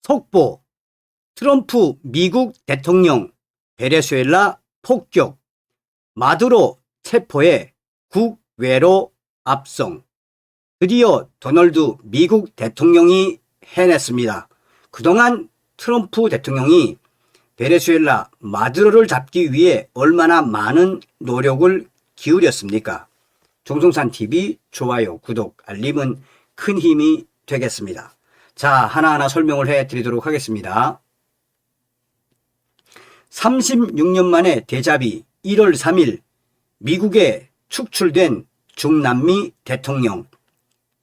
속보. 트럼프 미국 대통령 베네수엘라 폭격. 마두로 체포해 국외로 압송. 드디어 도널드 미국 대통령이 해냈습니다. 그동안 트럼프 대통령이 베네수엘라 마두로를 잡기 위해 얼마나 많은 노력을 기울였습니까? 종송산TV 좋아요, 구독, 알림은 큰 힘이 되겠습니다. 자, 하나하나 설명을 해드리도록 하겠습니다. 36년 만에 대자비 1월 3일 미국에 축출된 중남미 대통령.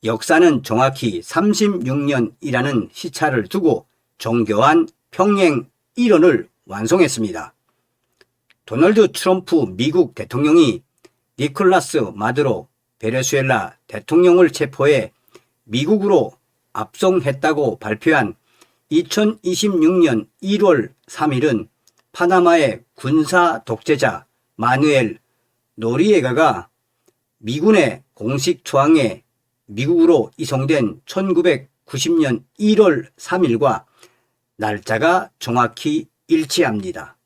역사는 정확히 36년이라는 시차를 두고 정교한 평행 이론을 완성했습니다. 도널드 트럼프 미국 대통령이 니콜라스 마두로 베네수엘라 대통령을 체포해 미국으로 압송했다고 발표한 2026년 1월 3일은 파나마의 군사 독재자 마누엘 노리에가가 미군의 공식 투항에 미국으로 이송된 1990년 1월 3일과 날짜가 정확히 일치합니다.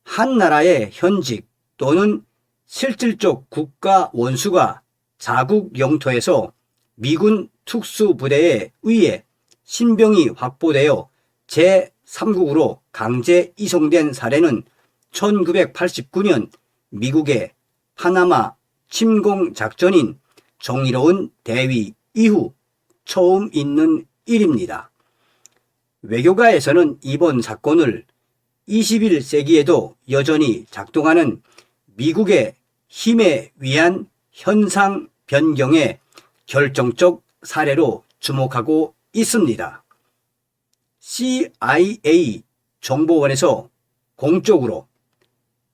한 나라의 현직 또는 실질적 국가 원수가 자국 영토에서 미군 특수부대에 의해 신병이 확보되어 제3국으로 강제 이송된 사례는 1989년 미국의 파나마 침공 작전인 정의로운 대위 이후 처음 있는 일입니다. 외교가에서는 이번 사건을 21세기에도 여전히 작동하는 미국의 힘에 의한 현상 변경의 결정적 사례로 주목하고 있습니다. CIA 정보원에서 공적으로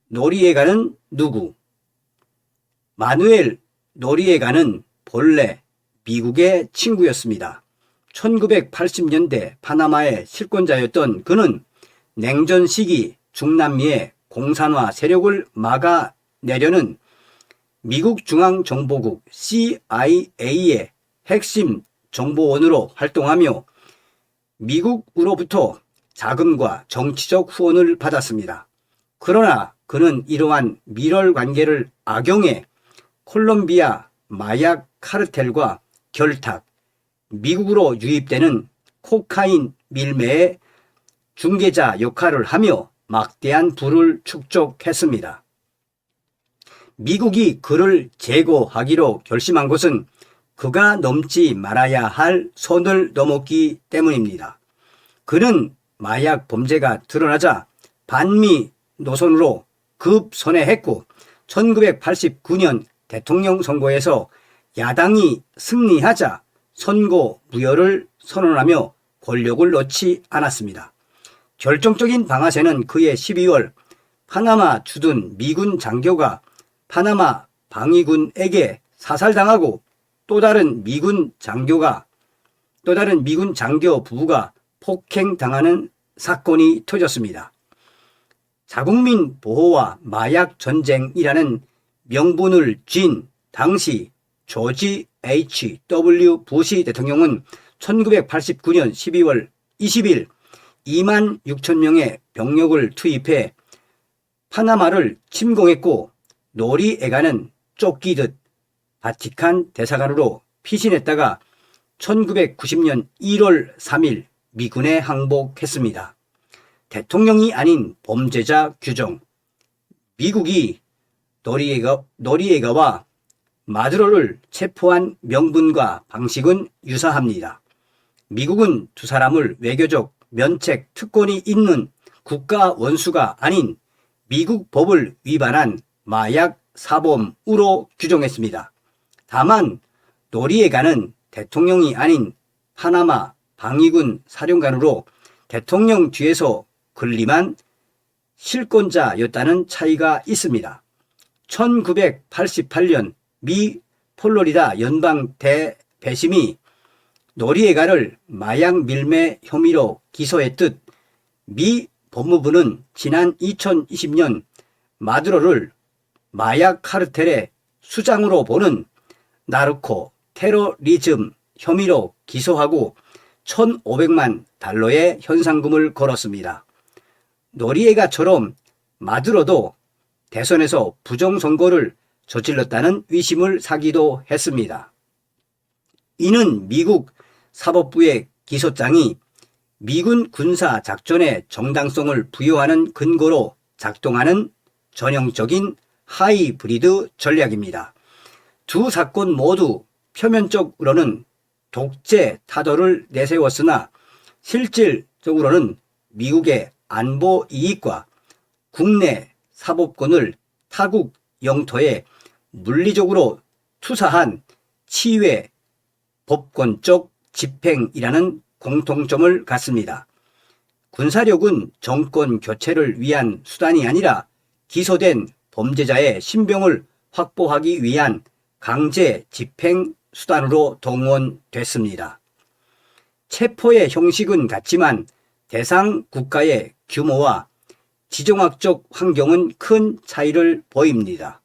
노리에가는 누구? 마누엘 노리에가는 본래 미국의 친구였습니다. 1980년대 파나마의 실권자였던 그는 냉전 시기 중남미의 공산화 세력을 막아내려는 미국 중앙정보국 CIA의 핵심 정보원으로 활동하며 미국으로부터 자금과 정치적 후원을 받았습니다. 그러나 그는 이러한 밀월 관계를 악용해 콜롬비아 마약 카르텔과 결탁, 미국으로 유입되는 코카인 밀매의 중개자 역할을 하며 막대한 부를 축적했습니다. 미국이 그를 제거하기로 결심한 것은 그가 넘지 말아야 할 선을 넘었기 때문입니다. 그는 마약 범죄가 드러나자 반미 노선으로 급선회했고 1989년 대통령 선거에서 야당이 승리하자 선거 무효를 선언하며 권력을 놓지 않았습니다. 결정적인 방아쇠는 그해 12월 파나마 주둔 미군 장교가 파나마 방위군에게 사살당하고 또 다른 미군 장교 부부가 폭행당하는 사건이 터졌습니다. 자국민 보호와 마약 전쟁이라는 명분을 쥔 당시 조지 H.W. 부시 대통령은 1989년 12월 20일 2만 6천 명의 병력을 투입해 파나마를 침공했고 노리에가는 쫓기듯 바티칸 대사관으로 피신했다가 1990년 1월 3일 미군에 항복했습니다. 대통령이 아닌 범죄자 규정. 미국이 노리에가와 마두로를 체포한 명분과 방식은 유사합니다. 미국은 두 사람을 외교적 면책 특권이 있는 국가 원수가 아닌 미국 법을 위반한 마약 사범으로 규정했습니다. 다만 노리에가는 대통령이 아닌 파나마 방위군 사령관으로 대통령 뒤에서 군림한 실권자였다는 차이가 있습니다. 1988년 미 플로리다 연방 대배심이 노리에가를 마약 밀매 혐의로 기소했듯 미 법무부는 지난 2020년 마두로를 마약 카르텔의 수장으로 보는 나르코 테러리즘 혐의로 기소하고 $1,500만 달러의 현상금을 걸었습니다. 노리에가처럼 마두로도 대선에서 부정선거를 저질렀다는 의심을 사기도 했습니다. 이는 미국 사법부의 기소장이 미군 군사 작전의 정당성을 부여하는 근거로 작동하는 전형적인 하이브리드 전략입니다. 두 사건 모두 표면적으로는 독재 타도를 내세웠으나 실질적으로는 미국의 안보 이익과 국내 사법권을 타국 영토에 물리적으로 투사한 치외 법권적 집행이라는 공통점을 갖습니다. 군사력은 정권 교체를 위한 수단이 아니라 기소된 범죄자의 신병을 확보하기 위한 강제 집행 수단으로 동원됐습니다. 체포의 형식은 같지만 대상 국가의 규모와 지정학적 환경은 큰 차이를 보입니다.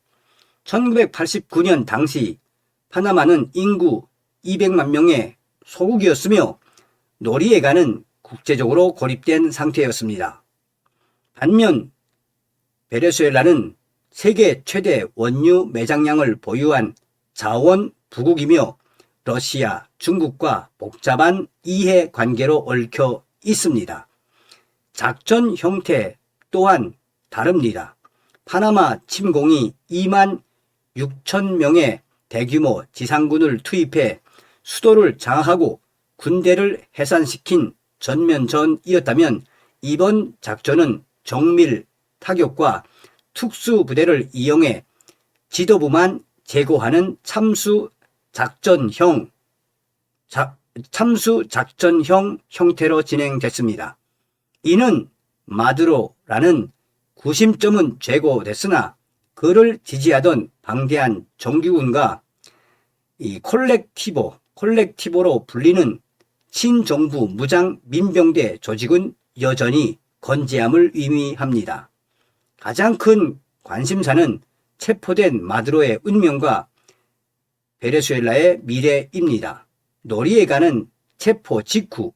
1989년 당시 파나마는 인구 200만 명의 소국이었으며 노리에가는 국제적으로 고립된 상태였습니다. 반면 베네수엘라는 세계 최대 원유 매장량을 보유한 자원 부국이며 러시아, 중국과 복잡한 이해관계로 얽혀 있습니다. 작전 형태 또한 다릅니다. 파나마 침공이 2만 6천 명의 대규모 지상군을 투입해 수도를 장악하고 군대를 해산시킨 전면전이었다면 이번 작전은 정밀 타격과 특수부대를 이용해 지도부만 제거하는 참수 작전형 형태로 진행됐습니다. 이는 마두로라는 구심점은 제거됐으나 그를 지지하던 방대한 정규군과 이 콜렉티보로 불리는 친정부 무장 민병대 조직은 여전히 건재함을 의미합니다. 가장 큰 관심사는 체포된 마두로의 운명과 베네수엘라의 미래입니다. 노리에가는 체포 직후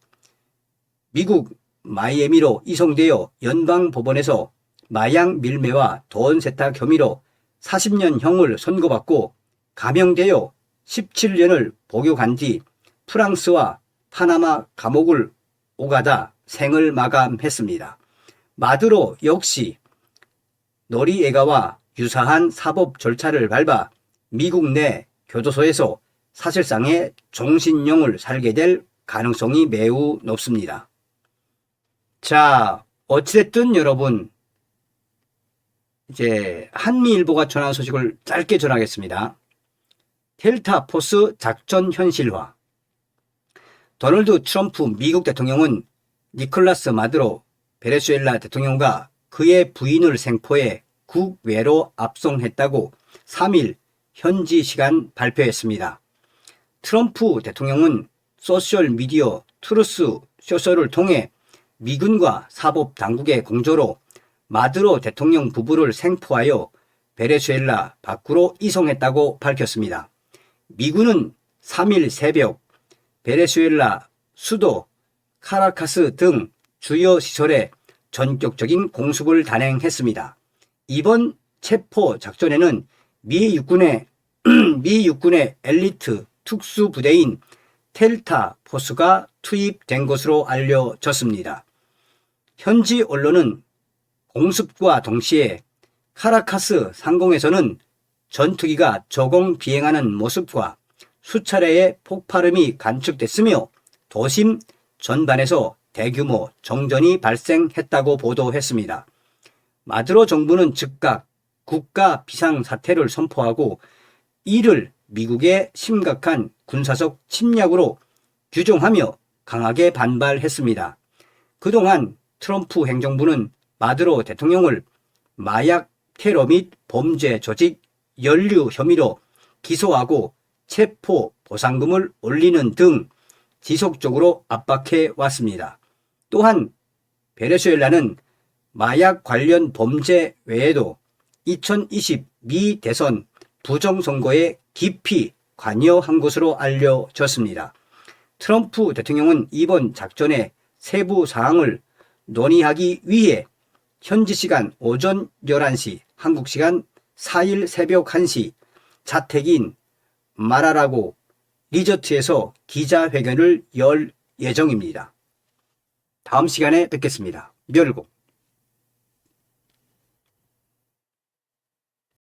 미국 마이애미로 이송되어 연방법원에서 마약 밀매와 돈 세탁 혐의로 40년형을 선고받고 감형되어 17년을 복역한 뒤 프랑스와 파나마 감옥을 오가다 생을 마감했습니다. 마두로 역시 노리에가와 유사한 사법 절차를 밟아 미국 내 교도소에서 사실상의 종신형을 살게 될 가능성이 매우 높습니다. 자, 어찌됐든 여러분, 이제 한미일보가 전한 소식을 짧게 전하겠습니다. 델타 포스 작전 현실화. 도널드 트럼프 미국 대통령은 니콜라스 마두로 베네수엘라 대통령과 그의 부인을 생포해 국외로 압송했다고 3일 현지 시간 발표했습니다. 트럼프 대통령은 소셜미디어 트루스 소셜을 통해 미군과 사법당국의 공조로 마두로 대통령 부부를 생포하여 베네수엘라 밖으로 이송했다고 밝혔습니다. 미군은 3일 새벽 베네수엘라 수도 카라카스 등 주요 시설에 전격적인 공습을 단행했습니다. 이번 체포 작전에는 미 육군의 엘리트 특수부대인 델타 포스가 투입된 것으로 알려졌습니다. 현지 언론은 공습과 동시에 카라카스 상공에서는 전투기가 저공 비행하는 모습과 수차례의 폭발음이 관측됐으며 도심 전반에서 대규모 정전이 발생했다고 보도했습니다. 마두로 정부는 즉각 국가 비상사태를 선포하고 이를 미국의 심각한 군사적 침략으로 규정하며 강하게 반발했습니다. 그동안 트럼프 행정부는 마두로 대통령을 마약 테러 및 범죄 조직 연루 혐의로 기소하고 체포 보상금을 올리는 등 지속적으로 압박해 왔습니다. 또한 베네수엘라는 마약 관련 범죄 외에도 2020 미 대선 부정선거에 깊이 관여한 것으로 알려졌습니다. 트럼프 대통령은 이번 작전의 세부 사항을 논의하기 위해 현지 시간 오전 11시, 한국 시간 4일 새벽 1시 자택인 마라라고 리조트에서 기자회견을 열 예정입니다. 다음 시간에 뵙겠습니다. 멸국.